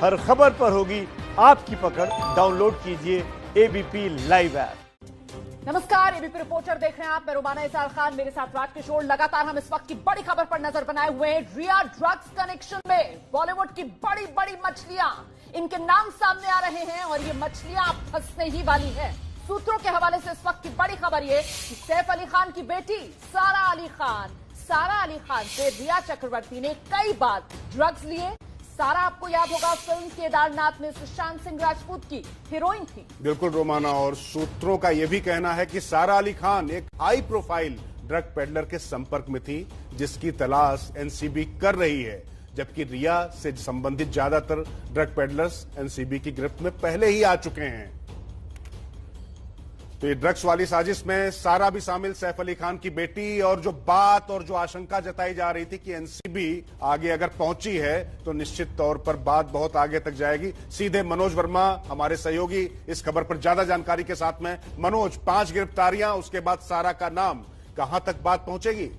हर खबर पर होगी आपकी पकड़। डाउनलोड कीजिए एबीपी लाइव ऐप। नमस्कार, एबीपी रिपोर्टर देख रहे हैं आप। मैं रुमाना इसार खान, मेरे साथ राजकिशोर। लगातार हम इस वक्त की बड़ी खबर पर नजर बनाए हुए हैं। रिया ड्रग्स कनेक्शन में बॉलीवुड की बड़ी बड़ी मछलियां, इनके नाम सामने आ रहे हैं और ये मछलियां अब फंसने ही वाली है। सूत्रों के हवाले से इस वक्त की बड़ी खबर ये कि सैफ अली खान की बेटी सारा अली खान से रिया चक्रवर्ती ने कई बार ड्रग्स लिए। सारा आपको याद होगा, फिल्म केदारनाथ में सुशांत सिंह राजपूत की हीरोइन थी। बिल्कुल रोमाना, और सूत्रों का यह भी कहना है कि सारा अली खान एक हाई प्रोफाइल ड्रग पेडलर के संपर्क में थी, जिसकी तलाश एनसीबी कर रही है। जबकि रिया से संबंधित ज्यादातर ड्रग पेडलर्स एनसीबी की गिरफ्त में पहले ही आ चुके हैं। तो ये ड्रग्स वाली साजिश में सारा भी शामिल, सैफ अली खान की बेटी। और जो बात और जो आशंका जताई जा रही थी कि एनसीबी आगे अगर पहुंची है तो निश्चित तौर पर बात बहुत आगे तक जाएगी। सीधे मनोज वर्मा हमारे सहयोगी इस खबर पर ज्यादा जानकारी के साथ में। मनोज, 5 गिरफ्तारियां, उसके बाद सारा का नाम, कहां तक बात पहुंचेगी?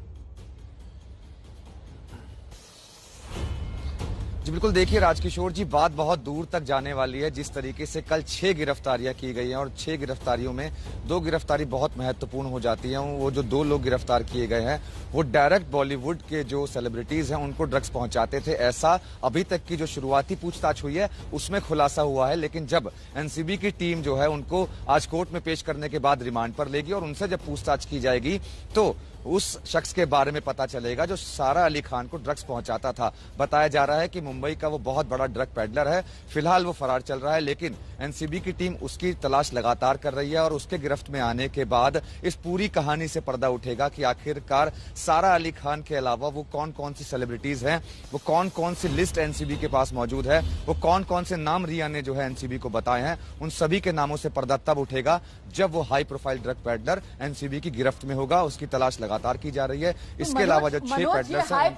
जी बिल्कुल, देखिए राजकिशोर जी, बात बहुत दूर तक जाने वाली है। जिस तरीके से कल 6 गिरफ्तारियां की गई हैं और 6 गिरफ्तारियों में 2 गिरफ्तारी बहुत महत्वपूर्ण हो जाती हैं। वो जो 2 लोग गिरफ्तार किए गए हैं वो डायरेक्ट बॉलीवुड के जो सेलिब्रिटीज हैं उनको ड्रग्स पहुंचाते थे, ऐसा अभी तक की जो शुरुआती पूछताछ हुई है उसमें खुलासा हुआ है। लेकिन जब एनसीबी की टीम जो है उनको आज कोर्ट में पेश करने के बाद रिमांड पर लेगी और उनसे जब पूछताछ की जाएगी तो उस शख्स के बारे में पता चलेगा जो सारा अली खान को ड्रग्स पहुंचाता था। बताया जा रहा है कि मुंबई का वो बहुत बड़ा ड्रग पेडलर है। फिलहाल वो फरार चल रहा है, लेकिन एनसीबी की टीम उसकी तलाश लगातार कर रही है और उसके गिरफ्त में आने के बाद इस पूरी कहानी से पर्दा उठेगा कि आखिरकार सारा अली खान के अलावा वो कौन कौन सी सेलिब्रिटीज हैं, वो कौन कौन सी लिस्ट एनसीबी के पास मौजूद है, वो कौन कौन से नाम रिया ने जो है एनसीबी को बताए हैं। उन सभी के नामों से पर्दा तब उठेगा जब वो high profile drug peddler NCB की गिरफ्त में होगा। उसकी तलाश लगातार की जा रही है। इसके अलावा जो 6 पेडलर्स हैं,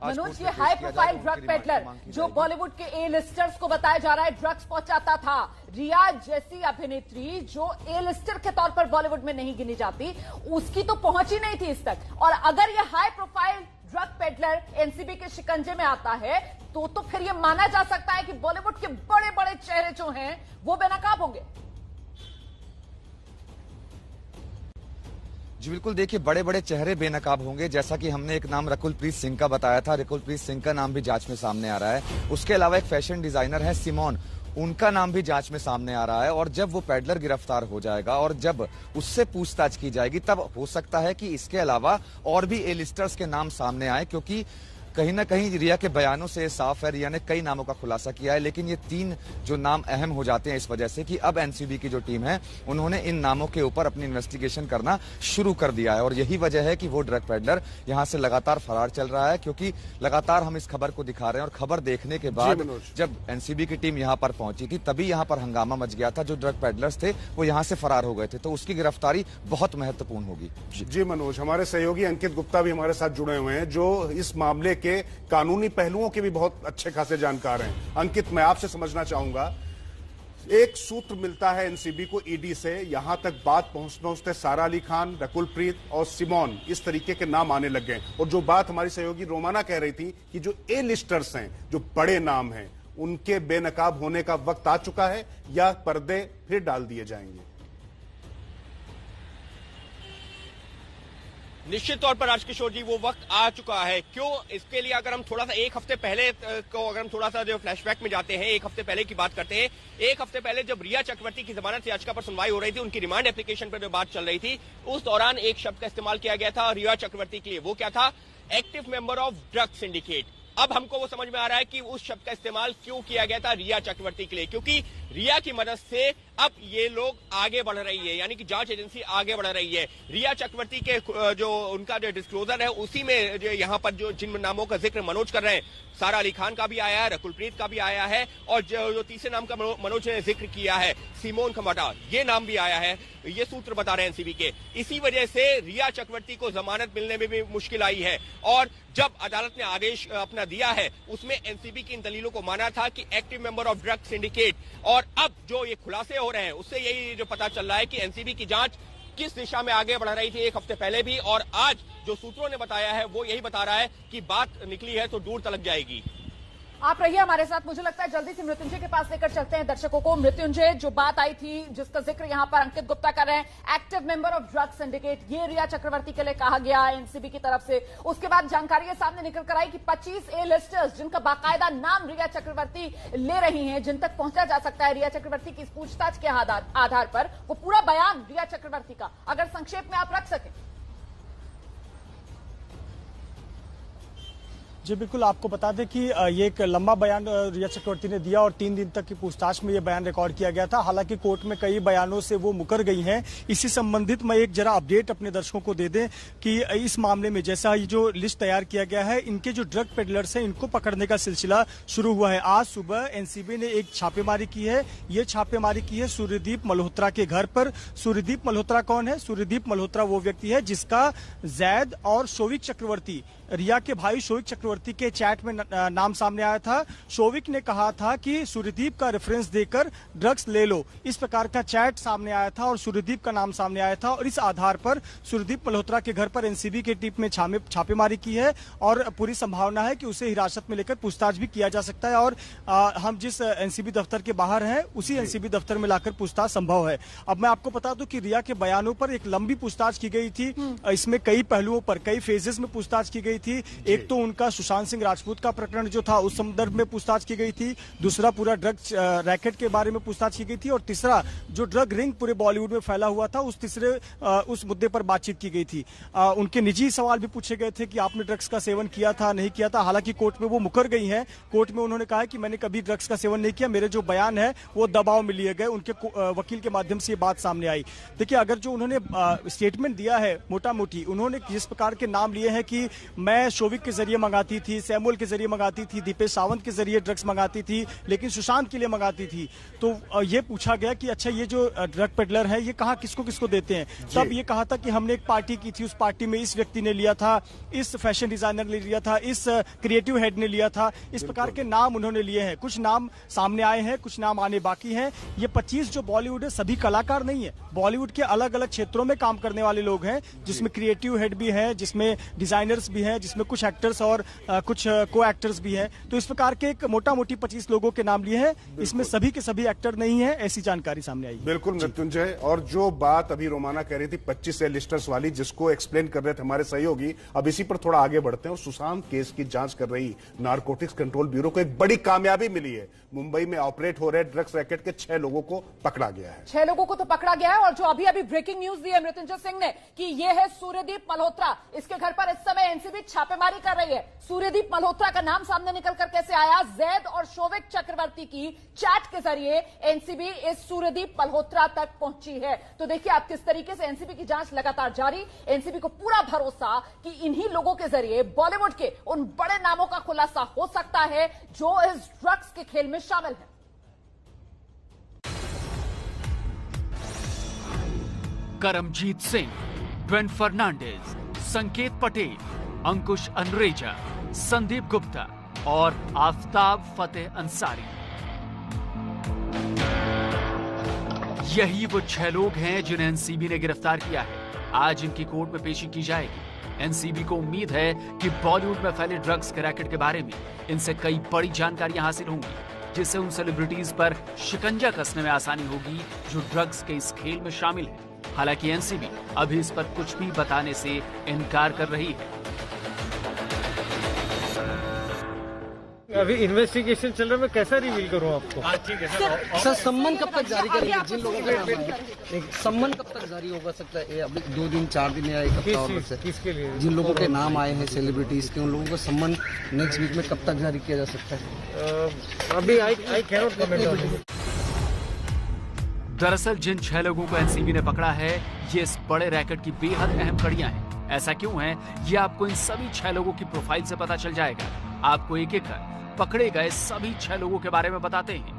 मनोज, ये हाई प्रोफाइल ड्रग पेडलर जो बॉलीवुड के ए लिस्टर्स को बताया जा रहा है ड्रग्स पहुंचाता था। रिया जैसी अभिनेत्री जो ए लिस्टर के तौर पर बॉलीवुड में नहीं गिनी जाती, उसकी तो पहुंच ही नहीं थी इस तक। और अगर ये high profile drug peddler NCB के शिकंजे में आता है तो फिर ये माना जा सकता है कि बॉलीवुड के बड़े बड़े चेहरे जो हैं वो बेनकाब होंगे। जी बिल्कुल, देखिए बड़े बड़े चेहरे बेनकाब होंगे। जैसा कि हमने एक नाम रकुलप्रीत सिंह का बताया था, रकुलप्रीत सिंह का नाम भी जांच में सामने आ रहा है। उसके अलावा एक फैशन डिजाइनर है सिमोन, उनका नाम भी जांच में सामने आ रहा है। और जब वो पेडलर गिरफ्तार हो जाएगा और जब उससे पूछताछ की जाएगी तब हो सकता है कि इसके अलावा और भी ए लिस्टर्स के नाम सामने आए, क्योंकि कहीं ना कहीं रिया के बयानों से साफ है, रिया ने कई नामों का खुलासा किया है। लेकिन ये 3 जो नाम अहम हो जाते हैं इस वजह से कि अब एनसीबी की जो टीम है उन्होंने इन नामों के ऊपर अपनी इन्वेस्टिगेशन करना शुरू कर दिया है। और यही वजह है कि वो ड्रग पेडलर यहां से लगातार फरार चल रहा है, क्योंकि लगातार हम इस खबर को दिखा रहे हैं। और खबर देखने के बाद जब एनसीबी की टीम यहां पर पहुंची थी तभी यहां पर हंगामा मच गया था। जो ड्रग पेडलर्स थे वो यहां से फरार हो गए थे, तो उसकी गिरफ्तारी बहुत महत्वपूर्ण होगी। जी मनोज, हमारे सहयोगी अंकित गुप्ता भी हमारे साथ जुड़े हुए हैं जो इस मामले के कानूनी पहलुओं के भी बहुत अच्छे खासे जानकार हैं। अंकित, मैं आपसे समझना चाहूंगा, एक सूत्र मिलता है एनसीबी को ईडी से, यहां तक बात पहुंचते सारा अली खान, रकुलप्रीत और सिमोन, इस तरीके के नाम आने लग गए। और जो बात हमारी सहयोगी रोमाना कह रही थी कि जो ए लिस्टर्स हैं, जो बड़े नाम हैं, उनके बेनकाब होने का वक्त आ चुका है या पर्दे फिर डाल दिए जाएंगे? निश्चित तौर पर राजकिशोर जी वो वक्त आ चुका है। क्यों? इसके लिए अगर हम थोड़ा सा 1 हफ्ते पहले को अगर हम थोड़ा सा जो फ्लैशबैक में जाते हैं, 1 हफ्ते पहले की बात करते हैं। 1 हफ्ते पहले जब रिया चक्रवर्ती की जमानत याचिका पर सुनवाई हो रही थी, उनकी रिमांड एप्लीकेशन पर जो बात चल रही थी, उस दौरान एक शब्द का इस्तेमाल किया गया था रिया चक्रवर्ती के लिए। वो क्या था? Active member of drug syndicate. अब हमको वो समझ में आ रहा है कि उस शब्द का इस्तेमाल क्यों किया गया था रिया चक्रवर्ती के लिए, क्योंकि रिया की मदद से अब ये लोग आगे बढ़ रही है, यानी कि जांच एजेंसी आगे बढ़ रही है। रिया चक्रवर्ती के जो उनका जो डिस्क्लोजर है उसी में जो यहाँ पर जो जिन नामों का जिक्र मनोज कर रहे हैं, सारा अली खान का भी आया है, रकुलप्रीत का भी आया है, और जो तीसरे नाम का मनोज ने जिक्र किया है सिमोन खमाटा, ये नाम भी आया है। ये सूत्र बता रहे हैं एनसीबी के। इसी वजह से रिया चक्रवर्ती को जमानत मिलने में भी मुश्किल आई है। और जब अदालत ने आदेश अपना दिया है उसमें एनसीबी की इन दलीलों को माना था कि active member of drug syndicate. और अब जो ये खुलासे हो रहे हैं उससे यही जो पता चल रहा है कि एनसीबी की जांच किस दिशा में आगे बढ़ रही थी 1 हफ्ते पहले भी, और आज जो सूत्रों ने बताया है वो यही बता रहा है कि बात निकली है तो दूर तलक जाएगी। आप रहिए हमारे साथ। मुझे लगता है जल्दी से मृत्युंजय के पास लेकर चलते हैं दर्शकों को। मृत्युंजय, जो बात आई थी जिसका जिक्र यहां पर अंकित गुप्ता कर रहे हैं, active member of drug syndicate, ये रिया चक्रवर्ती के लिए कहा गया एनसीबी की तरफ से। उसके बाद जानकारी सामने निकल कर आई कि 25 ए लिस्टर्स जिनका बाकायदा नाम रिया चक्रवर्ती ले रही हैं, जिन तक पहुंचा जा सकता है रिया चक्रवर्ती की इस पूछताछ के आधार पर, वो पूरा बयान रिया चक्रवर्ती का अगर संक्षेप में आप रख सकें। जी बिल्कुल, आपको बता दें कि ये एक लंबा बयान रिया चक्रवर्ती ने दिया और 3 दिन तक की पूछताछ में ये बयान रिकॉर्ड किया गया था। हालांकि कोर्ट में कई बयानों से वो मुकर गई हैं। इसी संबंधित मैं एक जरा अपडेट अपने दर्शकों को दे दें कि इस मामले में जैसा ये जो लिस्ट तैयार किया गया है, इनके जो ड्रग पेडलर्स हैं इनको पकड़ने का सिलसिला शुरू हुआ है। आज सुबह एनसीबी ने एक छापेमारी की है। ये छापेमारी की है सूर्यदीप मल्होत्रा के घर पर। सूर्यदीप मल्होत्रा कौन है? सूर्यदीप मल्होत्रा वो व्यक्ति है जिसका जैद और शोविक चक्रवर्ती, रिया के भाई शोविक चक्रवर्ती के चैट में नाम सामने आया था। शोविक ने कहा था कि सूर्यदीप का रेफरेंस देकर ड्रग्स ले लो, इस प्रकार का चैट सामने आया था और सूर्यदीप का नाम सामने आया था। और इस आधार पर सूर्यदीप मल्होत्रा के घर पर एनसीबी की टीम में छापेमारी की है और पूरी संभावना है कि उसे हिरासत में लेकर पूछताछ भी किया जा सकता है। और हम जिस एनसीबी दफ्तर के बाहर हैं उसी एनसीबी दफ्तर में लाकर पूछताछ संभव है। अब मैं आपको बता दूं कि रिया के बयानों पर एक लंबी पूछताछ की गई थी। इसमें कई पहलुओं पर, कई फेजेस में पूछताछ की गई थी। एक तो उनका सुशांत सिंह राजपूत का प्रकरण जो था उस संदर्भ में पूछताछ की गई थी, दूसरा पूरा ड्रग्स रैकेट के बारे में पूछताछ की गई थी और तीसरा जो ड्रग रिंग पूरे बॉलीवुड में फैला हुआ था उस मुद्दे पर बातचीत की गई थी। उनके निजी सवाल भी पूछे गए थे कि आपने ड्रग्स का सेवन किया था, नहीं किया था। हालांकि कोर्ट में वो मुकर गई हैं। कोर्ट में उन्होंने कहा कि मैंने कभी ड्रग्स का सेवन नहीं किया, मेरे जो बयान है वो दबाव में लिए गए। उनके वकील के माध्यम से ये बात सामने आई। देखिए, अगर जो उन्होंने स्टेटमेंट दिया है, मोटा मोटी उन्होंने जिस प्रकार के नाम लिए हैं कि मैं शोविक के जरिए मंगाती थी, सैमुअल के जरिए मंगाती थी, दीपेश सावंत के जरिए ड्रग्स मंगाती थी, लेकिन सुशांत के लिए मंगाती थी। तो ये पूछा गया कि अच्छा ये जो ड्रग पेडलर है ये कहाँ किसको किसको देते हैं? तब ये कहा था कि हमने एक पार्टी की थी, उस पार्टी में इस व्यक्ति ने लिया था, इस फैशन डिजाइनर ने लिया था, इस क्रिएटिव हेड ने लिया था। इस प्रकार के नाम उन्होंने लिए हैं। कुछ नाम सामने आए हैं, कुछ नाम आने बाकी हैं। ये 25 जो बॉलीवुड है सभी कलाकार नहीं है, बॉलीवुड के अलग अलग क्षेत्रों में काम करने वाले लोग हैं, जिसमें क्रिएटिव हेड भी है, जिसमें डिजाइनर्स भी हैं, जिसमें कुछ एक्टर्स और कुछ को एक्टर्स भी हैं। तो इस प्रकार के एक मोटा मोटी 25 लोगों के नाम लिए हैं। इसमें सभी के सभी एक्टर नहीं है, ऐसी जानकारी सामने आई। बिल्कुल मृत्युंजय, और जो बात अभी रोमाना कह रही थी 25 ए लिस्टर्स वाली, जिसको एक्सप्लेन कर रहे थे हमारे सहयोगी, अब इसी पर थोड़ा आगे बढ़ते हैं। और सुशांत केस की जांच कर रही नारकोटिक्स कंट्रोल ब्यूरो को एक बड़ी कामयाबी मिली है। मुंबई में ऑपरेट हो रहे ड्रग्स रैकेट के 6 लोगों को पकड़ा गया है। 6 लोगों को तो पकड़ा गया है। और जो अभी अभी ब्रेकिंग न्यूज दी है मृत्युंजय सिंह ने कि ये है सूर्यदीप मल्होत्रा, इसके घर पर इस समय एनसीबी छापेमारी कर रही है। सूर्यदीप मल्होत्रा का नाम सामने निकलकर कैसे आया? जैद और शोविक चक्रवर्ती की चैट के जरिए एनसीबी इस सूर्यदीप मल्होत्रा तक पहुंची है। तो देखिए आप किस तरीके से एनसीबी की जांच लगातार जारी। एनसीबी को पूरा भरोसा कि इन्हीं लोगों के जरिए बॉलीवुड के उन बड़े नामों का खुलासा हो सकता है जो इस ड्रग्स के खेल में शामिल है। करमजीत सिंह, ड्वेन फर्नांडिस, संकेत पटेल, अंकुश अनरेजा, संदीप गुप्ता और आफ्ताब फतेह अंसारी, यही वो 6 लोग हैं जिन्हें एनसीबी ने गिरफ्तार किया है। आज इनकी कोर्ट में पेशी की जाएगी। एनसीबी को उम्मीद है कि बॉलीवुड में फैले ड्रग्स के रैकेट के बारे में इनसे कई बड़ी जानकारियां हासिल होंगी, जिससे उन सेलिब्रिटीज पर शिकंजा कसने में आसानी होगी जो ड्रग्स के इस खेल में शामिल है। हालांकि एनसीबी अभी इस पर कुछ भी बताने से इनकार कर रही है। अभी इन्वेस्टिगेशन चल रहा है, मैं कैसा रिवील करूं आपको? ठीक है सर, सम्मन कब तक जारी करेंगे? जिन लोगों का नाम है सम्मन कब तक जारी होगा सकता है? अभी 2 दिन 4 दिन या 1 हफ्ता और से किसके लिए? जिन लोगों के नाम आए हैं सेलिब्रिटीज के, उन लोगों का सम्मन नेक्स्ट वीक में कब तक जारी किया जा सकता है? अभी I can not comment on it. दरअसल जिन 6 लोगों को एनसीबी ने पकड़ा है ये इस बड़े रैकेट की बेहद अहम कड़ियां हैं। ऐसा क्यों है ये आपको इन सभी 6 लोगों की प्रोफाइल से पता चल जाएगा। आपको एक एक कर पकड़े गए सभी 6 लोगों के बारे में बताते हैं।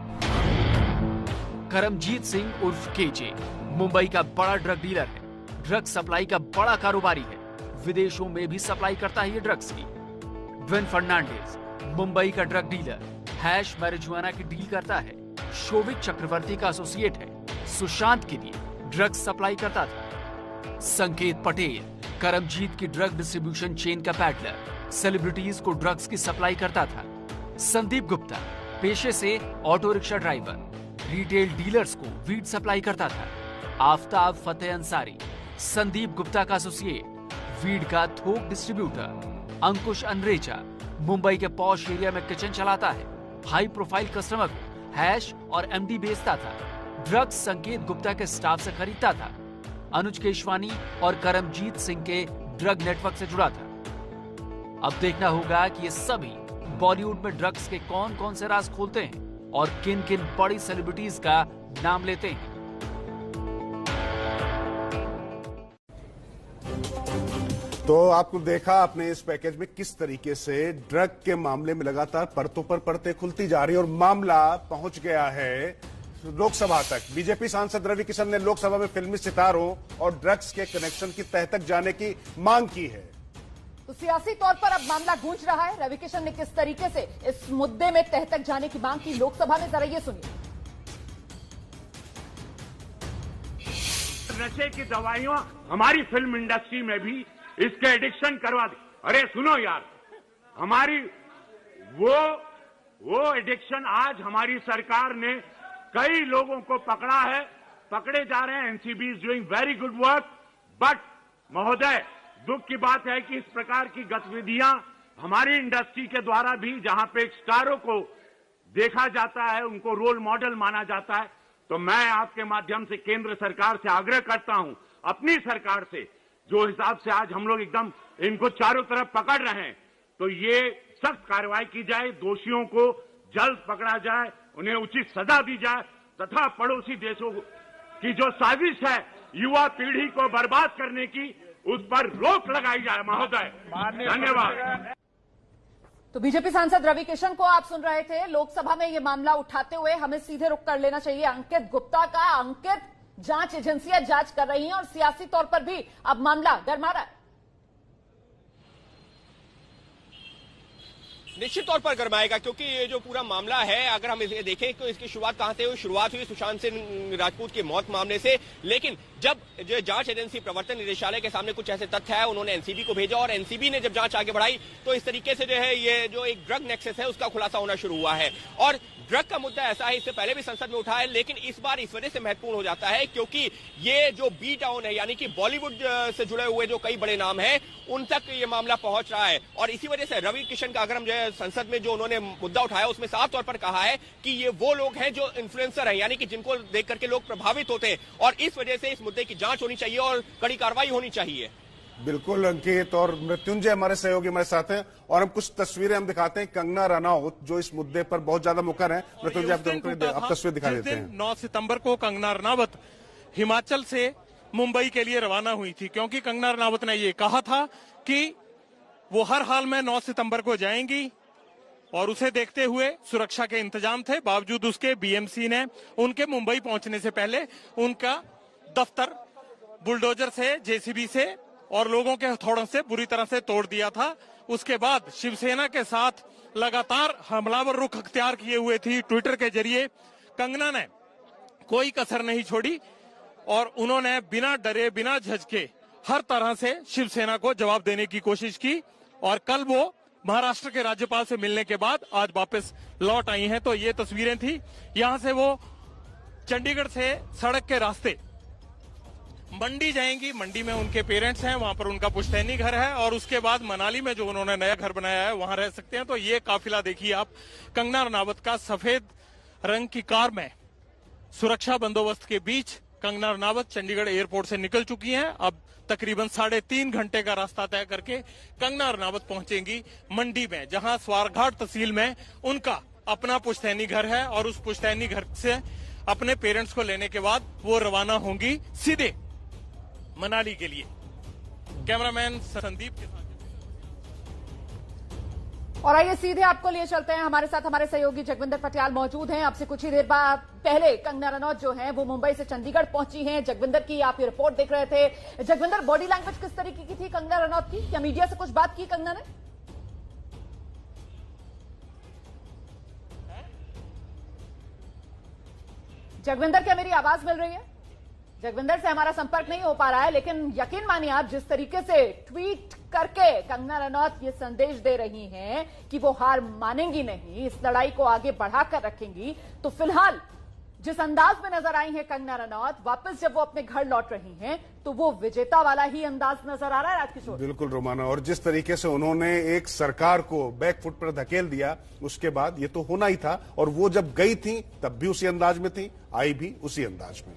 करमजीत सिंह उर्फ केजे मुंबई का बड़ा ड्रग डीलर है, ड्रग सप्लाई का बड़ा कारोबारी है, विदेशों में भी सप्लाई करता है ये ड्रग्स की। ड्वेन फर्नांडिस मुंबई का ड्रग डीलर, हैश मैरिजुआना की डील करता है। शोविक चक्रवर्ती का एसोसिएट है, सुशांत के लिए ड्रग्स सप्लाई करता था। संकेत पटेल करमजीत की ड्रग डिस्ट्रीब्यूशन चेन का पैडलर, सेलिब्रिटीज को ड्रग्स की सप्लाई करता था। संदीप गुप्ता पेशे से auto rickshaw driver, retail dealers को वीड सप्लाई करता था। आफ्ताब फतेह अंसारी संदीप गुप्ता का एसोसिएट, वीड का थोक डिस्ट्रीब्यूटर। अंकुश अनरेचा मुंबई के पॉश एरिया में किचन चलाता है। हाई प्रोफाइल कस्टमर को हैश और एमडी बेचता था। ड्रग्स संकेत गुप्ता के स्टाफ से खरीदता था। अनुज केशवानी और करमजीत सिंह के ड्रग नेटवर्क से जुड़ा था। अब देखना होगा कि ये सभी बॉलीवुड में ड्रग्स के कौन कौन से राज खोलते हैं और किन किन बड़ी सेलिब्रिटीज का नाम लेते हैं। तो आपको देखा आपने इस पैकेज में किस तरीके से ड्रग के मामले में लगातार परतों पर परतें खुलती जा रही है और मामला पहुंच गया है लोकसभा तक। बीजेपी सांसद रवि किशन ने लोकसभा में फिल्मी सितारों और ड्रग्स के कनेक्शन की तह तक जाने की मांग की है। तो सियासी तौर पर अब मामला गूंज रहा है। रवि किशन ने किस तरीके से इस मुद्दे में तह तक जाने की मांग की लोकसभा में, जरा ये सुनिए। नशे की दवाइयां हमारी फिल्म इंडस्ट्री में भी इसके एडिक्शन करवा दी। अरे सुनो यार, हमारी वो एडिक्शन आज हमारी सरकार ने कई लोगों को पकड़ा है, पकड़े जा रहे हैं। NCB is doing very good work. But महोदय, दुख की बात है कि इस प्रकार की गतिविधियां हमारी इंडस्ट्री के द्वारा भी, जहां पे स्टारों को देखा जाता है, उनको रोल मॉडल माना जाता है, तो मैं आपके माध्यम से केंद्र सरकार से आग्रह करता हूं, अपनी सरकार से, जो हिसाब से आज हम लोग एकदम इनको चारों तरफ पकड़ रहे हैं, तो ये सख्त कार्रवाई की जाए, दोषियों को जल्द पकड़ा जाए, उन्हें उचित सजा दी जाए तथा पड़ोसी देशों की जो साजिश है युवा पीढ़ी को बर्बाद करने की, उस पर रोक लगाई जाए। महोदय धन्यवाद। तो बीजेपी सांसद रवि किशन को आप सुन रहे थे लोकसभा में ये मामला उठाते हुए। हमें सीधे रुख कर लेना चाहिए अंकित गुप्ता का। अंकित, जांच एजेंसियां जांच कर रही हैं और सियासी तौर पर भी अब मामला गरमा रहा है। निश्चित तौर पर गरमाएगा, क्योंकि ये जो पूरा मामला है, अगर हम इसे देखें तो इसकी शुरुआत कहां से हुई? शुरुआत हुई सुशांत सिंह राजपूत की मौत मामले से। लेकिन जब जो जांच एजेंसी प्रवर्तन निदेशालय के सामने कुछ ऐसे तथ्य है, उन्होंने एनसीबी को भेजा और एनसीबी ने जब जांच आगे बढ़ाई तो इस तरीके से जो है ये जो एक ड्रग नेक्सस है उसका खुलासा होना शुरू हुआ है। और ड्रग का मुद्दा ऐसा है, इससे पहले भी संसद में उठा है, लेकिन इस बार इस वजह से महत्वपूर्ण हो जाता है क्योंकि ये जो बी टाउन है, यानी कि बॉलीवुड से जुड़े हुए जो कई बड़े नाम हैं, उन तक ये मामला पहुंच रहा है। और इसी वजह से रवि किशन का, अगर हम जो है संसद में जो उन्होंने मुद्दा उठाया उसमें साफ तौर पर कहा है कि ये वो लोग हैं जो इन्फ्लुएंसर हैं, यानी कि जिनको देख करके लोग प्रभावित होते हैं, और इस वजह से इस मुद्दे की जांच होनी चाहिए और कड़ी कार्रवाई होनी चाहिए। बिल्कुल अंकित और मृत्युंजय हमारे सहयोगी हमारे साथ हैं और हम कुछ तस्वीरें हम दिखाते हैं। कंगना रनौत जो इस मुद्दे पर बहुत ज्यादा मुखर है, मृत्युंजय आप तस्वीर दिखा देते हैं। 9 सितंबर को कंगना रनावत हिमाचल से मुंबई के लिए रवाना हुई थी, क्योंकि कंगना रनावत ने ये कहा था कि वो हर हाल में 9 सितंबर को जाएंगी और उसे देखते हुए सुरक्षा के इंतजाम थे। बावजूद उसके बीएमसी ने उनके मुंबई पहुंचने से पहले उनका दफ्तर बुलडोजर से, जेसीबी से और लोगों के हथौड़ों से बुरी तरह से तोड़ दिया था। उसके बाद शिवसेना के साथ लगातार हमलावर रुख अख्तियार किए हुए थी। ट्विटर के जरिए कंगना ने कोई कसर नहीं छोड़ी और उन्होंने बिना डरे बिना झिझके हर तरह से शिवसेना को जवाब देने की कोशिश की। और कल वो महाराष्ट्र के राज्यपाल से मिलने के बाद आज वापस लौट आई हैं। तो ये तस्वीरें थी। यहां से वो चंडीगढ़ से सड़क के रास्ते मंडी जाएंगी। मंडी में उनके पेरेंट्स हैं, वहां पर उनका पुश्तैनी घर है और उसके बाद मनाली में जो उन्होंने नया घर बनाया है वहां रह सकते हैं। तो ये काफिला देखिए आप, कंगना रनावत का सफेद रंग की कार में सुरक्षा बंदोबस्त के बीच कंगना रनावत चंडीगढ़ एयरपोर्ट से निकल चुकी हैं। अब तकरीबन 3.5 घंटे का रास्ता तय करके कंगना रनावत पहुंचेंगी मंडी में, जहां स्वारघाट तहसील में उनका अपना पुश्तैनी घर है और उस पुश्तैनी घर से अपने पेरेंट्स को लेने के बाद वो रवाना होंगी सीधे मनाली के लिए। कैमरामैन संदीप के साथ। और आइए सीधे आपको लिए चलते हैं, हमारे साथ हमारे सहयोगी जगविंदर पटियाल मौजूद हैं। अब से कुछ ही देर बाद पहले कंगना रनौत जो हैं वो मुंबई से चंडीगढ़ पहुंची हैं। जगविंदर की आप ये रिपोर्ट देख रहे थे। जगविंदर, बॉडी लैंग्वेज किस तरीके की थी कंगना रनौत की? क्या मीडिया से कुछ बात की कंगना ने? जगविंदर, क्या मेरी आवाज मिल रही है? जगविंदर से हमारा संपर्क नहीं हो पा रहा है, लेकिन यकीन मानिए आप, जिस तरीके से ट्वीट करके कंगना रनौत ये संदेश दे रही हैं कि वो हार मानेंगी नहीं, इस लड़ाई को आगे बढ़ाकर रखेंगी। तो फिलहाल जिस अंदाज में नजर आई है कंगना रनौत, वापस जब वो अपने घर लौट रही हैं तो वो विजेता वाला ही अंदाज नजर आ रहा है राजकिशोर। बिल्कुल रोमाना, और जिस तरीके से उन्होंने एक सरकार को बैक फुट पर धकेल दिया, उसके बाद ये तो होना ही था। और वो जब गई थी तब भी उसी अंदाज में थी, आई भी उसी अंदाज में।